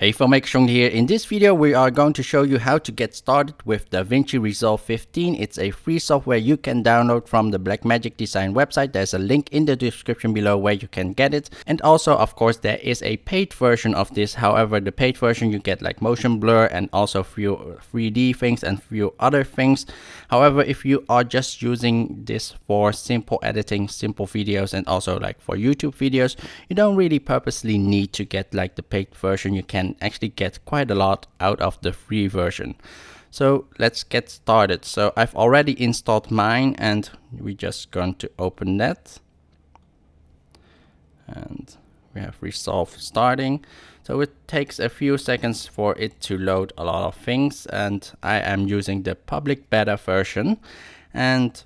Hey filmmaker here. In this video we are going to show you how to get started with DaVinci Resolve 15. It's a free software you can download from the Blackmagic Design website. There's a link in the description below where you can get it. And also, of course, there is a paid version of this. However, the paid version you get like motion blur and also few 3D things and few other things. However, if you are just using this for simple editing, simple videos, and also like for YouTube videos, you don't really purposely need to get like the paid version. You can actually get quite a lot out of the free version. So let's get started. So I've already installed mine and we're just going to open that. And we have Resolve starting. So it takes a few seconds for it to load a lot of things, and I am using the public beta version, and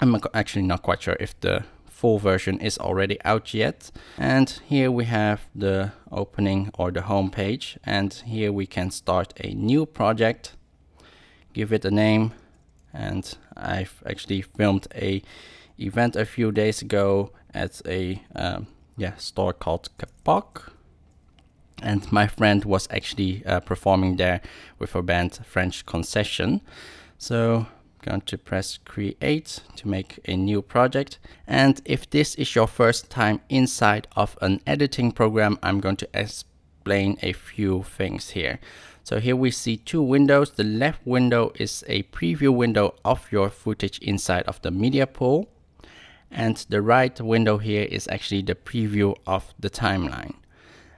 I'm actually not quite sure if the full version is already out yet. And here we have the opening or the home page, and here we can start a new project, give it a name, and I've actually filmed a event a few days ago at a store called Kapok, and my friend was actually performing there with her band French Concession. So going to press create to make a new project. And if this is your first time inside of an editing program, I'm going to explain a few things here. So here we see two windows. The left window is a preview window of your footage inside of the media pool, and the right window here is actually the preview of the timeline.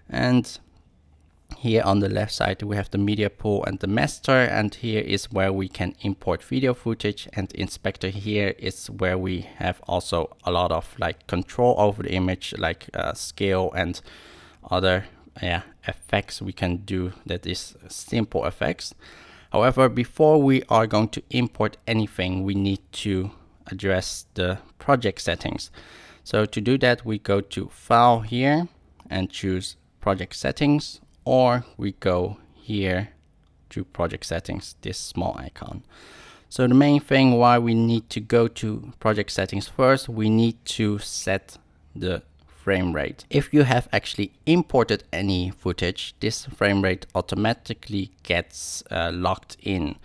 And here on the left side we have the media pool and the master, and here is where we can import video footage, and inspector here is where we have also a lot of like control over the image, like scale and other effects we can do, that is simple effects. However, before we are going to import anything, we need to address the project settings. So to do that, we go to file here and choose project settings, or we go here to project settings, this small icon. So the main thing why we need to go to project settings first, we need to set the frame rate. If you have actually imported any footage, this frame rate automatically gets locked in.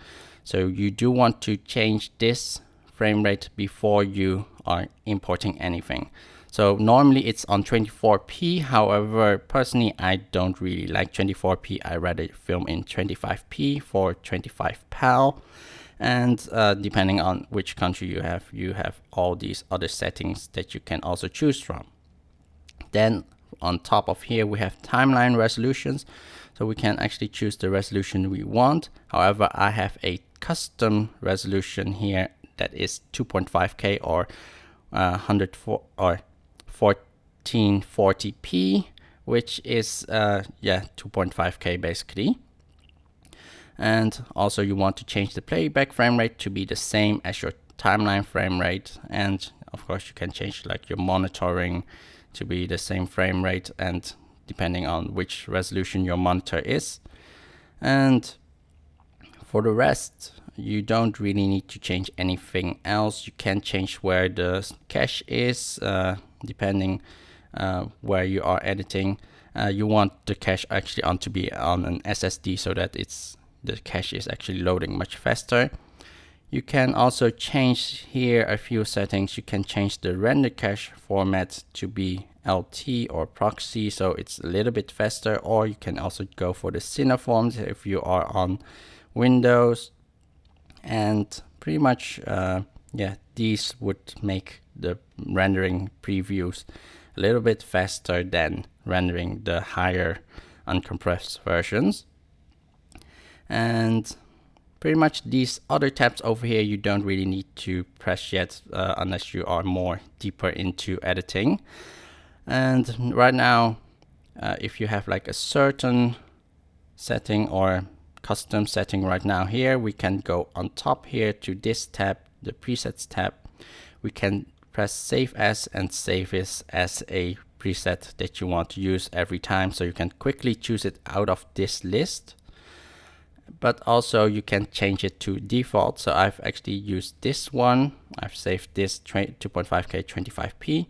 So you do want to change this frame rate before you are importing anything. So normally it's on 24p. However, personally, I don't really like 24p. I rather film in 25p for 25 PAL. And depending on which country you have all these other settings that you can also choose from. Then on top of here, we have timeline resolutions. So we can actually choose the resolution we want. However, I have a custom resolution here that is 2.5K or 1440p, which is 2.5K basically. And also you want to change the playback frame rate to be the same as your timeline frame rate, and of course you can change like your monitoring to be the same frame rate, and depending on which resolution your monitor is. And for the rest, you don't really need to change anything else. You can change where the cache is, depending where you are editing. You want the cache actually to be on an SSD so that the cache is actually loading much faster. You can also change here a few settings. You can change the render cache format to be LT or proxy, so it's a little bit faster, or you can also go for the Cineforms if you are on Windows. And pretty much these would make the rendering previews a little bit faster than rendering the higher uncompressed versions. And pretty much these other tabs over here you don't really need to press yet unless you are more deeper into editing. And right now if you have like a certain setting or custom setting right now, here we can go on top here to this tab, the presets tab. We can press save as and save this as a preset that you want to use every time, so you can quickly choose it out of this list. But also you can change it to default. So I've actually used this one. I've saved this 2.5K 25p,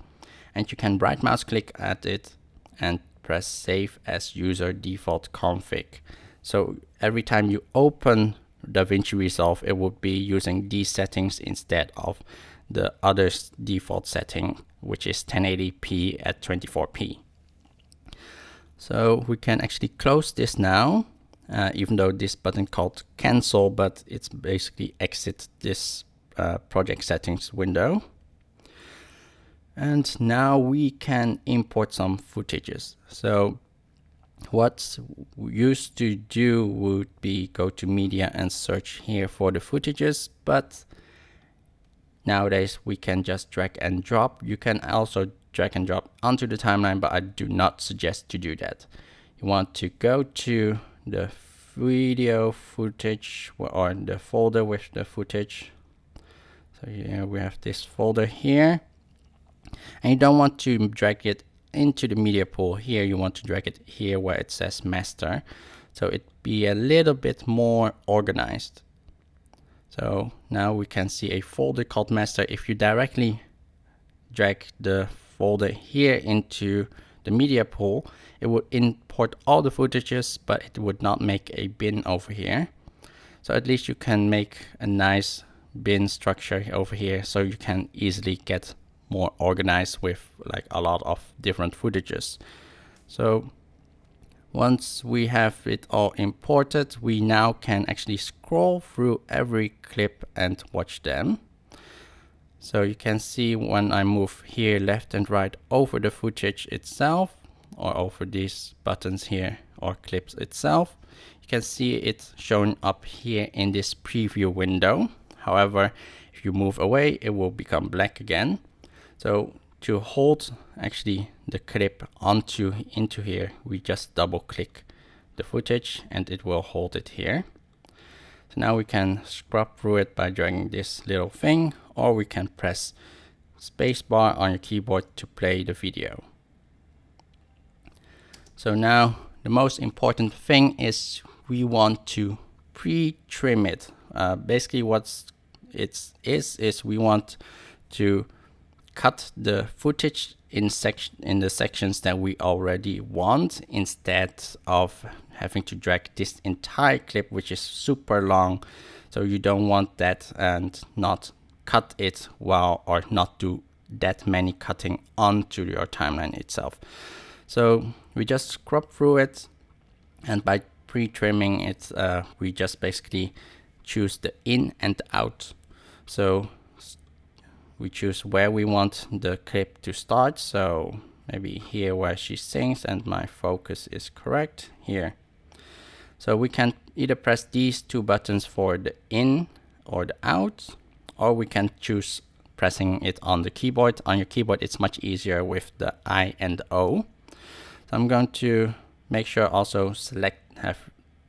and you can right mouse click at it and press save as user default config. So every time you open DaVinci Resolve, it would be using these settings instead of the other default setting, which is 1080p at 24p. So we can actually close this now, even though this button called cancel, but it's basically exit this project settings window. And now we can import some footages. So what we used to do would be go to media and search here for the footages, but nowadays we can just drag and drop. You can also drag and drop onto the timeline, but I do not suggest to do that. You want to go to the video footage or the folder with the footage. So here we have this folder here, and you don't want to drag it into the media pool here. You want to drag it here where it says master, so it be a little bit more organized. So now we can see a folder called master. If you directly drag the folder here into the media pool, it would import all the footages, but it would not make a bin over here. So at least you can make a nice bin structure over here, so you can easily get more organized with like a lot of different footages. So once we have it all imported, we now can actually scroll through every clip and watch them. So you can see when I move here left and right over the footage itself, or over these buttons here or clips itself, you can see it showing up here in this preview window. However, if you move away, it will become black again. So to hold actually the clip into here, we just double click the footage and it will hold it here. So now we can scrub through it by dragging this little thing, or we can press spacebar on your keyboard to play the video. So now the most important thing is we want to pre-trim it. Basically what it is we want to cut the footage in the sections that we already want, instead of having to drag this entire clip, which is super long. So you don't want that, and not cut it or not do that many cutting onto your timeline itself. So we just scrub through it, and by pre-trimming it, we just basically choose the in and the out. So we choose where we want the clip to start. So maybe here where she sings and my focus is correct here. So we can either press these two buttons for the in or the out, or we can choose pressing it on the keyboard. On your keyboard, it's much easier with the I and the O. So I'm going to make sure also have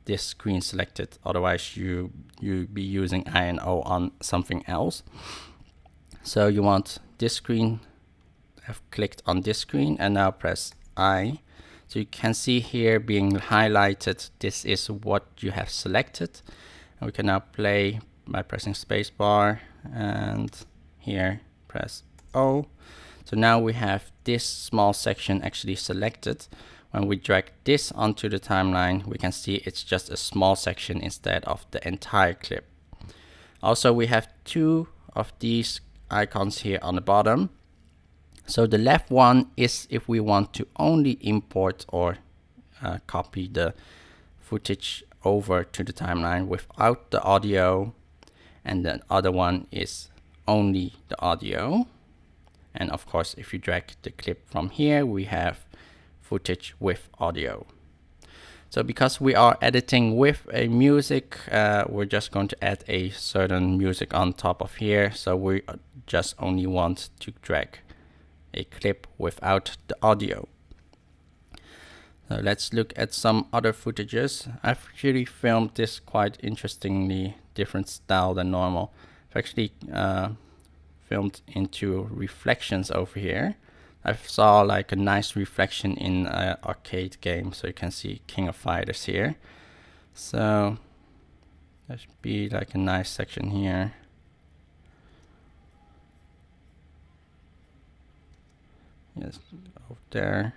this screen selected. Otherwise you be using I and O on something else. So you want this screen, I've clicked on this screen, and now press I. So you can see here being highlighted, this is what you have selected. And we can now play by pressing spacebar, and here press O. So now we have this small section actually selected. When we drag this onto the timeline, we can see it's just a small section instead of the entire clip. Also, we have two of these icons here on the bottom. So the left one is if we want to only import or copy the footage over to the timeline without the audio, and the other one is only the audio. And of course, if you drag the clip from here, we have footage with audio. So because we are editing with a music, we're just going to add a certain music on top of here. So we just only want to drag a clip without the audio. So let's look at some other footages. I've actually filmed this quite interestingly different style than normal. I've actually filmed into reflections over here. I saw like a nice reflection in an arcade game, so you can see King of Fighters here. So there should be like a nice section here. Yes, over there.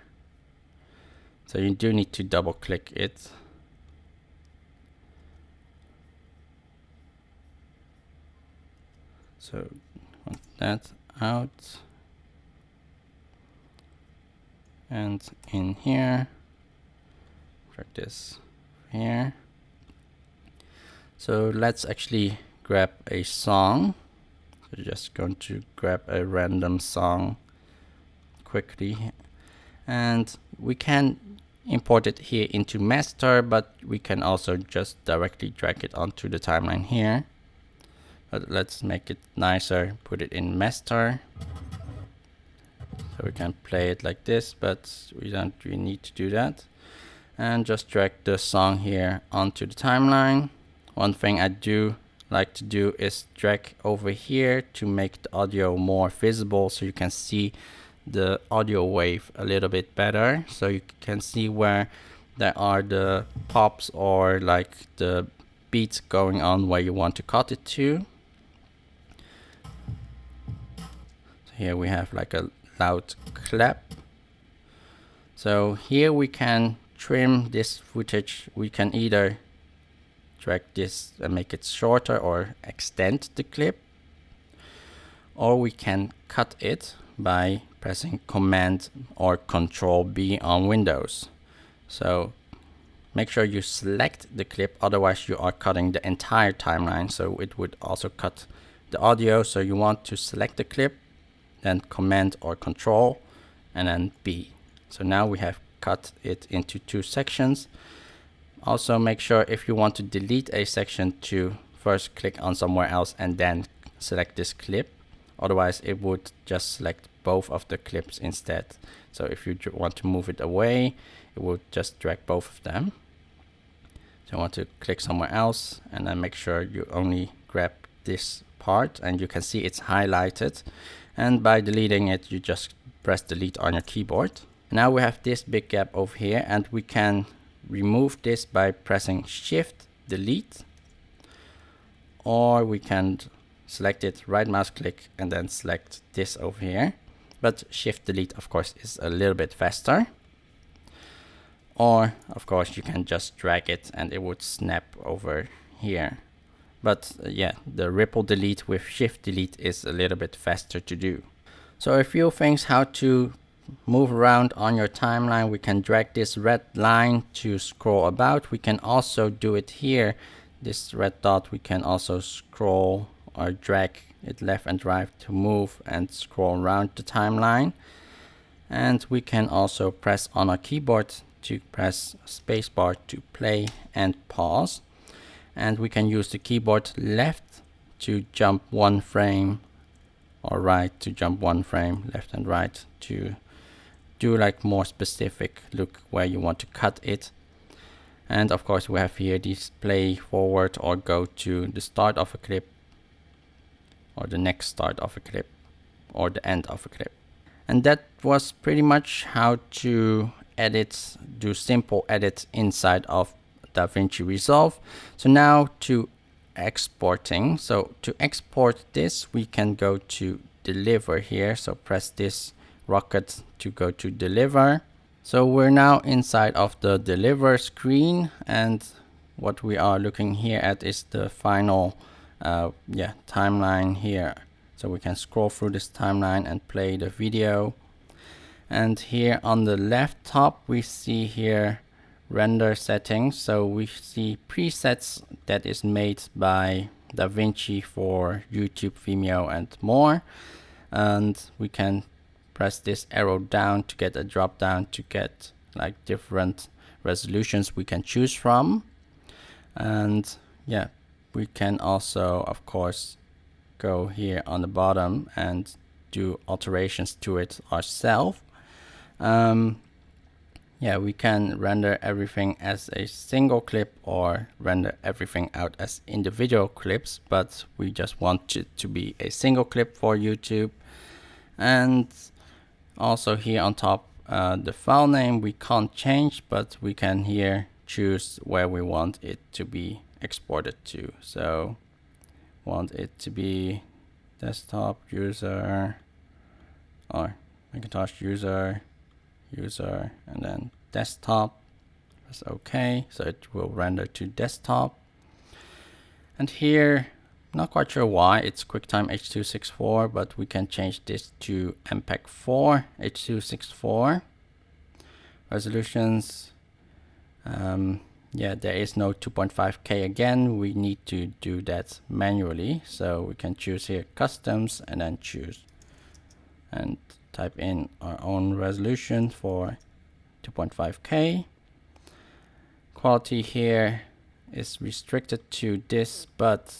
So you do need to double click it. So want that out. And in here, drag this here. So let's actually grab a song. So just going to grab a random song quickly. And we can import it here into master, but we can also just directly drag it onto the timeline here. But let's make it nicer, put it in master. So we can play it like this, but we don't really need to do that. And just drag the song here onto the timeline. One thing I do like to do is drag over here to make the audio more visible, so you can see the audio wave a little bit better. So you can see where there are the pops or like the beats going on where you want to cut it to. So here we have like a loud clap. So here we can trim this footage. We can either drag this and make it shorter or extend the clip, or we can cut it by pressing Command or Control B on Windows. So make sure you select the clip, otherwise you are cutting the entire timeline, so it would also cut the audio. So you want to select the clip, then Command or Control, and then B. So now we have cut it into 2 sections. Also make sure if you want to delete a section to first click on somewhere else and then select this clip. Otherwise it would just select both of the clips instead. So if you want to move it away, it would just drag both of them. So I want to click somewhere else and then make sure you only grab this part, and you can see it's highlighted. And by deleting it, you just press delete on your keyboard. Now we have this big gap over here, and we can remove this by pressing Shift Delete, or we can select it, right mouse click, and then select this over here. But Shift Delete of course is a little bit faster. Or of course you can just drag it and it would snap over here. But yeah, the ripple delete with Shift Delete is a little bit faster to do. So a few things how to move around on your timeline. We can drag this red line to scroll about. We can also do it here. This red dot, we can also scroll or drag it left and right to move and scroll around the timeline. And we can also press on our keyboard to press spacebar to play and pause. And we can use the keyboard left to jump 1 frame, or right to jump 1 frame, left and right to do like more specific look where you want to cut it. And of course we have here this play forward or go to the start of a clip, or the next start of a clip, or the end of a clip. And that was pretty much how to edit, do simple edits inside of DaVinci Resolve. So now to exporting. So to export this, we can go to deliver here. So press this rocket to go to deliver. So we're now inside of the deliver screen, and what we are looking here at is the final timeline here. So we can scroll through this timeline and play the video. And here on the left top we see here render settings. So we see presets that is made by DaVinci for YouTube, Vimeo and more. And we can press this arrow down to get a drop down to get like different resolutions we can choose from. And yeah, we can also of course go here on the bottom and do alterations to it ourselves. Yeah, we can render everything as a single clip or render everything out as individual clips, but we just want it to be a single clip for YouTube. And also here on top, the file name we can't change, but we can here choose where we want it to be exported to. So want it to be desktop user or Macintosh user, and then desktop. Press OK, so it will render to desktop. And here, not quite sure why it's QuickTime H.264, but we can change this to MPEG-4 H.264. Resolutions, yeah, there is no 2.5K again. We need to do that manually. So we can choose here customs and then choose and type in our own resolution for 2.5K. Quality here is restricted to this, but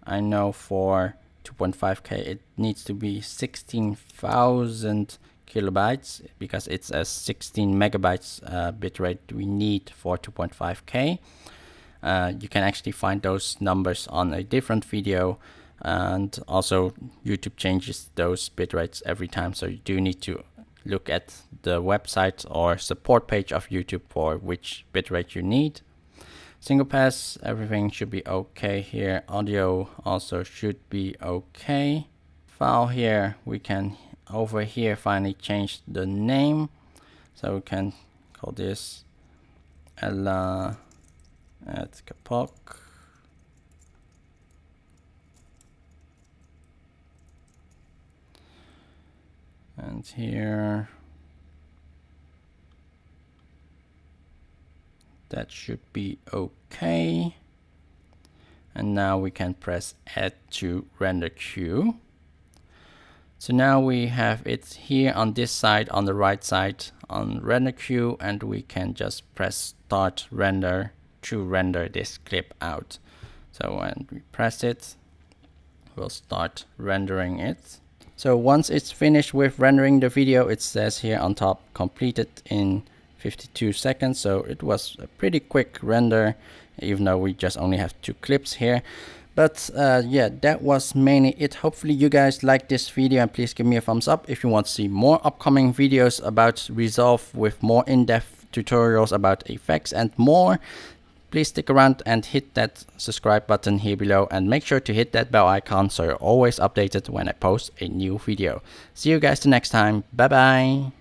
I know for 2.5K it needs to be 16,000 kilobytes because it's a 16 megabytes bitrate we need for 2.5K. You can actually find those numbers on a different video, and also YouTube changes those bitrates every time, so you do need to look at the website or support page of YouTube for which bitrate you need. Single pass, everything should be okay here. Audio also should be okay. File here, we can over here finally change the name, so we can call this Ella at Kapok. And here that should be okay. And now we can press add to render queue. So now we have it here on this side, on the right side on render queue, and we can just press start render to render this clip out. So when we press it, we'll start rendering it. So once it's finished with rendering the video, it says here on top completed in 52 seconds. So it was a pretty quick render, even though we just only have 2 clips here. But yeah, that was mainly it. Hopefully you guys liked this video, and please give me a thumbs up if you want to see more upcoming videos about Resolve with more in-depth tutorials about effects and more. Please stick around and hit that subscribe button here below, and make sure to hit that bell icon so you're always updated when I post a new video. See you guys the next time. Bye bye.